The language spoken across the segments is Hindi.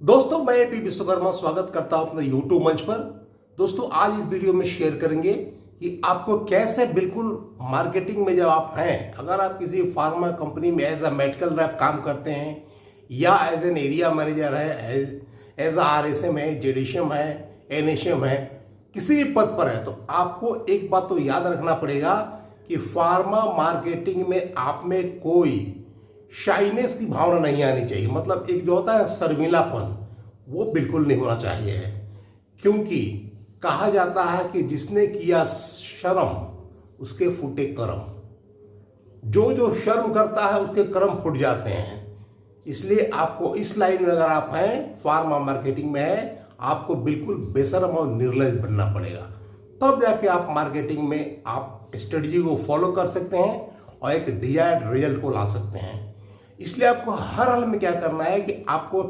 दोस्तों, मैं एपी विश्वकर्मा स्वागत करता हूं अपने यूट्यूब मंच पर। दोस्तों, आज इस वीडियो में शेयर करेंगे कि आपको कैसे बिल्कुल मार्केटिंग में जब आप हैं, अगर आप किसी फार्मा कंपनी में एज अ मेडिकल रैप काम करते हैं या एज एन एरिया मैनेजर है, एज अ RSM है, जेडीसीएम है, NSM है, किसी भी पद पर है, तो आपको एक बात तो याद रखना पड़ेगा कि फार्मा मार्केटिंग में आप में कोई शाइनेस की भावना नहीं आनी चाहिए। मतलब एक जो होता है शर्मिलापन, वो बिल्कुल नहीं होना चाहिए। क्योंकि कहा जाता है कि जिसने किया शर्म उसके फूटे कर्म। जो जो शर्म करता है उसके कर्म फूट जाते हैं। इसलिए आपको इस लाइन में अगर आप हैं, फार्मा मार्केटिंग में है, आपको बिल्कुल बेशर्म और निर्लज बनना पड़ेगा। तब जाके आप मार्केटिंग में आप स्ट्रेटजी को फॉलो कर सकते हैं और एक डिजायर्ड रिजल्ट को ला सकते हैं। इसलिए आपको हर हाल में क्या करना है कि आपको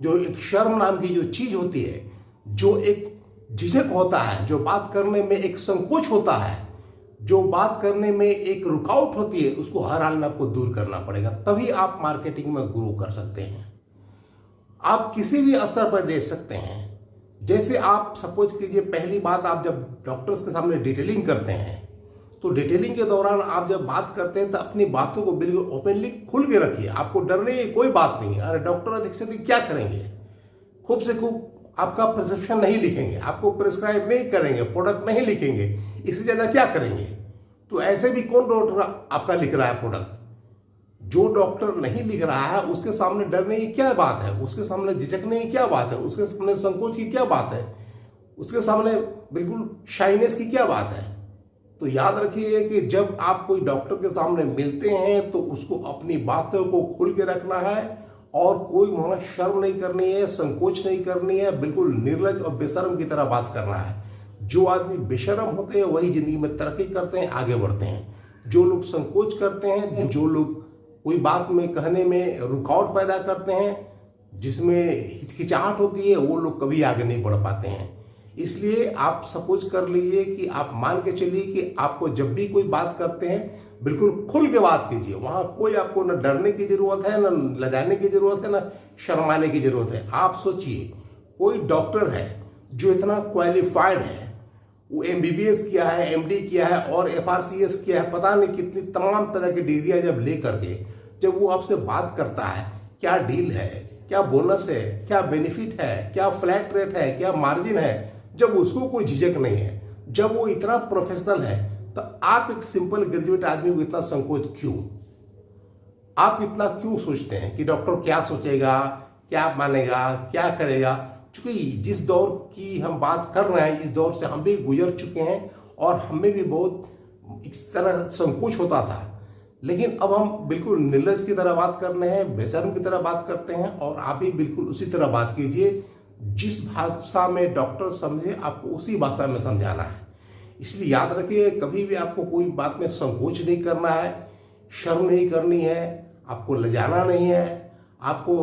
जो एक शर्म नाम की जो चीज होती है, जो एक झिझक होता है, जो बात करने में एक संकोच होता है, जो बात करने में एक रुकावट होती है, उसको हर हाल में आपको दूर करना पड़ेगा। तभी आप मार्केटिंग में ग्रो कर सकते हैं। आप किसी भी स्तर पर देख सकते हैं। जैसे आप सपोज कीजिए, पहली बात, आप जब डॉक्टर्स के सामने डिटेलिंग करते हैं तो डिटेलिंग के दौरान आप जब बात करते हैं तो अपनी बातों को बिल्कुल ओपनली खुल के रखिए। आपको डरने की कोई बात नहीं है। अरे डॉक्टर अधीक्षक क्या करेंगे? खूब से खूब आपका प्रिस्क्रिप्शन नहीं लिखेंगे, आपको प्रिस्क्राइब नहीं करेंगे, प्रोडक्ट नहीं लिखेंगे, इससे ज्यादा क्या करेंगे? तो ऐसे भी कौन डॉक्टर आपका लिख रहा है प्रोडक्ट? जो डॉक्टर नहीं लिख रहा है उसके सामने डरने की क्या बात है? उसके सामने झिझकने की क्या बात है? उसके सामने संकोच की क्या बात है? उसके सामने बिल्कुल शाइनेस की क्या बात है? तो याद रखिए कि जब आप कोई डॉक्टर के सामने मिलते हैं तो उसको अपनी बातों को खुल के रखना है और कोई वहां शर्म नहीं करनी है, संकोच नहीं करनी है, बिल्कुल निर्लज और बेशर्म की तरह बात करना है। जो आदमी बेशर्म होते हैं वही जिंदगी में तरक्की करते हैं, आगे बढ़ते हैं। जो लोग संकोच करते हैं, जो लोग कोई बात में कहने में रुकावट पैदा करते हैं, जिसमें हिचकिचाहट होती है, वो लोग कभी आगे नहीं बढ़ पाते हैं। इसलिए आप सपोज कर लीजिए कि आप मान के चलिए कि आपको जब भी कोई बात करते हैं बिल्कुल खुल के बात कीजिए। वहां कोई आपको न डरने की जरूरत है, न लजाने की जरूरत है, न शर्माने की जरूरत है। आप सोचिए, कोई डॉक्टर है जो इतना क्वालिफाइड है, वो MBBS किया है, MD किया है और FRCS किया है, पता नहीं कितनी तमाम तरह की डिग्रियां जब ले करके जब वो आपसे बात करता है, क्या डील है, क्या बोनस है, क्या बेनिफिट है, क्या फ्लैट रेट है, क्या मार्जिन है, जब उसको कोई झिझक नहीं है, जब वो इतना प्रोफेशनल है, तो आप एक सिंपल ग्रेजुएट आदमी को इतना संकोच क्यों? आप इतना क्यों सोचते हैं कि डॉक्टर क्या सोचेगा, क्या मानेगा, क्या करेगा? क्योंकि जिस दौर की हम बात कर रहे हैं, इस दौर से हम भी गुजर चुके हैं और हमें भी बहुत इस तरह संकोच होता था। लेकिन अब हम बिल्कुल निर्लज की तरह बात कर रहे हैं, बेशर्म की तरह बात करते हैं। और आप भी बिल्कुल उसी तरह बात कीजिए। जिस भाषा में डॉक्टर समझे, आपको उसी भाषा में समझाना है। इसलिए याद रखिए, कभी भी आपको कोई बात में संकोच नहीं करना है, शर्म नहीं करनी है, आपको लजाना नहीं है, आपको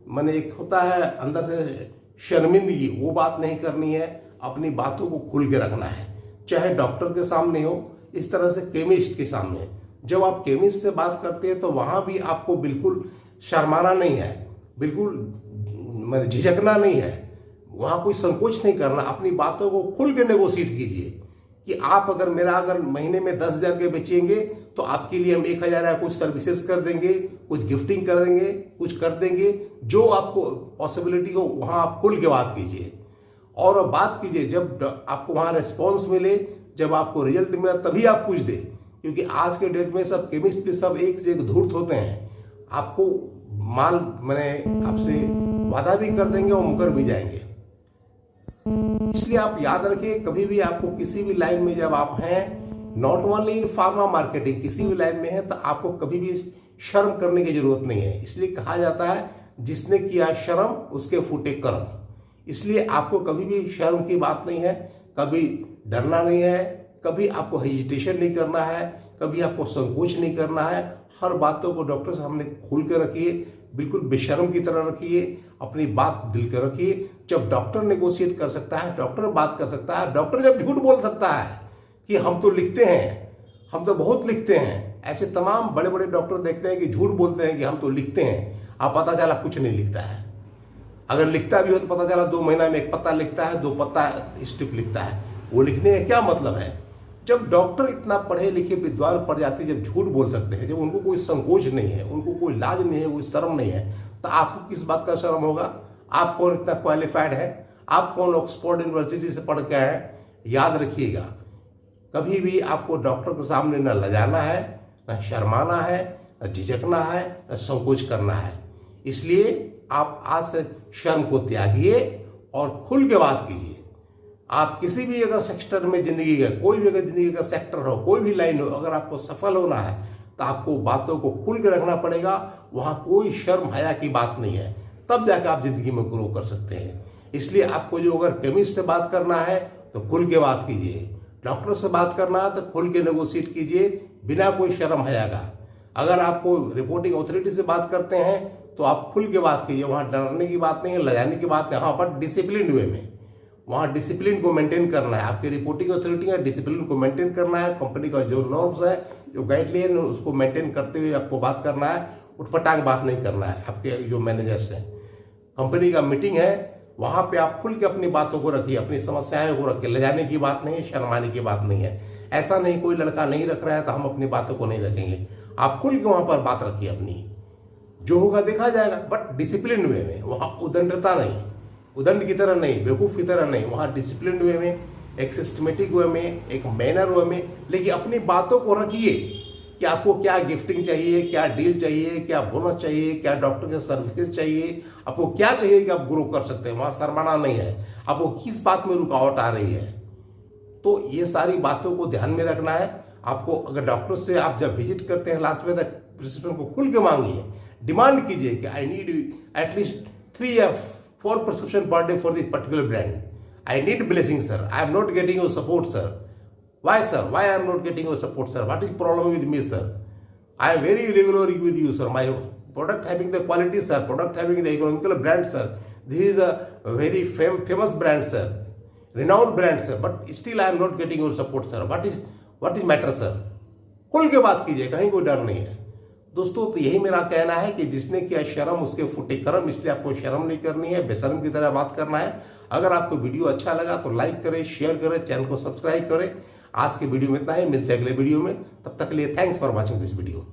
माने एक होता है अंदर से शर्मिंदगी, वो बात नहीं करनी है। अपनी बातों को खुल के रखना है, चाहे डॉक्टर के सामने हो, इस तरह से केमिस्ट के सामने। जब आप केमिस्ट से बात करते हैं तो वहां भी आपको बिल्कुल शर्माना नहीं है, बिल्कुल झिझकना नहीं है, वहां कोई संकोच नहीं करना। अपनी बातों को खुल के नेगोशिएट कीजिए कि आप अगर महीने में 10,000 के बेचेंगे तो आपके लिए हम 1,000 या कुछ सर्विसेज कर देंगे, कुछ गिफ्टिंग कर देंगे, कुछ कर देंगे। जो आपको पॉसिबिलिटी हो वहां आप खुल के बात कीजिए और बात कीजिए। जब आपको वहां रेस्पॉन्स मिले, जब आपको रिजल्ट मिला, तभी आप कुछ दें। क्योंकि आज के डेट में सब केमिस्ट भी सब एक से एक धूर्त होते हैं। आपको माल मैंने आपसे वादा भी कर देंगे और मुकर भी जाएंगे। इसलिए आप याद रखिए, कभी भी आपको किसी भी लाइन में जब आप हैं, not only in pharma marketing, किसी भी लाइन में है, तो आपको कभी भी शर्म करने की जरूरत नहीं है। इसलिए कहा जाता है, जिसने किया शर्म उसके फूटे कर्म। इसलिए आपको कभी भी शर्म की बात नहीं है, कभी डरना नहीं है, कभी आपको हेजिटेशन नहीं करना है, कभी आपको संकोच नहीं करना है। हर बातों को डॉक्टर सामने खोल के रखिए, बिल्कुल बेशर्म की तरह रखिए, अपनी बात दिल के रखिए। जब डॉक्टर नेगोशिएट कर सकता है, डॉक्टर बात कर सकता है, डॉक्टर जब झूठ बोल सकता है कि हम तो लिखते हैं, हम तो बहुत लिखते हैं, ऐसे तमाम बड़े बड़े डॉक्टर देखते हैं कि झूठ बोलते हैं कि हम तो लिखते हैं, अब पता चला कुछ नहीं लिखता है। अगर लिखता भी हो तो पता चला 2 महीना में 1 पत्ता लिखता है, 2 पत्ता स्ट्रिप लिखता है। वो लिखने का क्या मतलब है? जब डॉक्टर इतना पढ़े लिखे विद्वान पड़ जाते हैं, जब झूठ बोल सकते हैं, जब उनको कोई संकोच नहीं है, उनको कोई लाज नहीं है, कोई शर्म नहीं है, तो आपको किस बात का शर्म होगा? आप कौन इतना क्वालिफाइड है? आप कौन ऑक्सफोर्ड यूनिवर्सिटी से पढ़ के आए हैं? याद रखिएगा, कभी भी आपको डॉक्टर के सामने न लजाना है, न शर्माना है, न झिझकना है, न संकोच करना है। इसलिए आप आज से शर्म को त्यागिए और खुल के बात कीजिए। आप किसी भी अगर सेक्टर में जिंदगी का, कोई भी अगर जिंदगी का सेक्टर हो, कोई भी लाइन हो, अगर आपको सफल होना है तो आपको बातों को खुल के रखना पड़ेगा। वहां कोई शर्म हया की बात नहीं है, तब जाकर आप जिंदगी में ग्रो कर सकते हैं। इसलिए आपको जो अगर केमिस्ट से बात करना है तो खुल के बात कीजिए, डॉक्टर से बात करना है तो खुल के नेगोशिएट कीजिए, बिना कोई शर्म हया का। अगर आपको रिपोर्टिंग अथॉरिटी से बात करते हैं तो आप खुल के बात कीजिए, वहां डरने की बात नहीं है, लजाने की बात नहीं, हाँ पर डिसिप्लिन वे में। वहां डिसिप्लिन को मेंटेन करना है, आपकी रिपोर्टिंग अथॉरिटी का डिसिप्लिन को मेंटेन करना है, कंपनी का जो नॉर्म्स है, जो गाइडलाइन है, उसको मेंटेन करते हुए आपको बात करना है। उठपटांग बात नहीं करना है। आपके जो मैनेजर्स हैं, कंपनी का मीटिंग है, वहां पे आप खुल के अपनी बातों को रखिए, अपनी समस्याएं को रखिए। ले जाने की बात नहीं है, शर्माने की बात नहीं है। ऐसा नहीं कोई लड़का नहीं रख रहा है तो हम अपनी बातों को नहीं रखेंगे। आप खुल के वहां पर बात रखिए अपनी, जो होगा देखा जाएगा, बट डिसिप्लिन वे में। वहां उदंडता नहीं, उदंड की तरह नहीं, बेवकूफ की तरह नहीं, वहां डिसिप्लिन वे में, एक सिस्टमेटिक वे में, एक मैनर वे में। लेकिन अपनी बातों को रखिए कि आपको क्या गिफ्टिंग चाहिए, क्या डील चाहिए, क्या बोनस चाहिए, क्या डॉक्टर के सर्विस चाहिए, आपको क्या चाहिए कि आप ग्रो कर सकते हैं। वहां शर्माना नहीं है, आपको किस बात में रुकावट आ रही है, तो ये सारी बातों को ध्यान में रखना है आपको। अगर डॉक्टर से आप जब विजिट करते हैं लास्ट में, तक प्रिस्क्रिप्शन को खुल के मांगिए, डिमांड कीजिए कि आई नीड एटलीस्ट 3 या 4 prescription per day for this particular brand. I need blessing sir, I am not getting your support sir. Why sir? Why I am not getting your support sir? What is problem with me sir? I am very regular with you sir. My product having the quality sir, product having the economical brand sir. This is a very famous brand sir, renowned brand sir. But still I am not getting your support sir. What is matter sir? खुल के बात कीजिए, कहीं कोई डर नहीं है दोस्तों। तो यही मेरा कहना है कि जिसने किया शर्म उसके फुटे कर्म, इसलिए आपको शर्म नहीं करनी है, बेशर्म की तरह बात करना है। अगर आपको वीडियो अच्छा लगा तो लाइक करें, शेयर करें, चैनल को सब्सक्राइब करें। आज के वीडियो में इतना ही, मिलते हैं अगले वीडियो में। तब तक के लिए thanks for watching this video.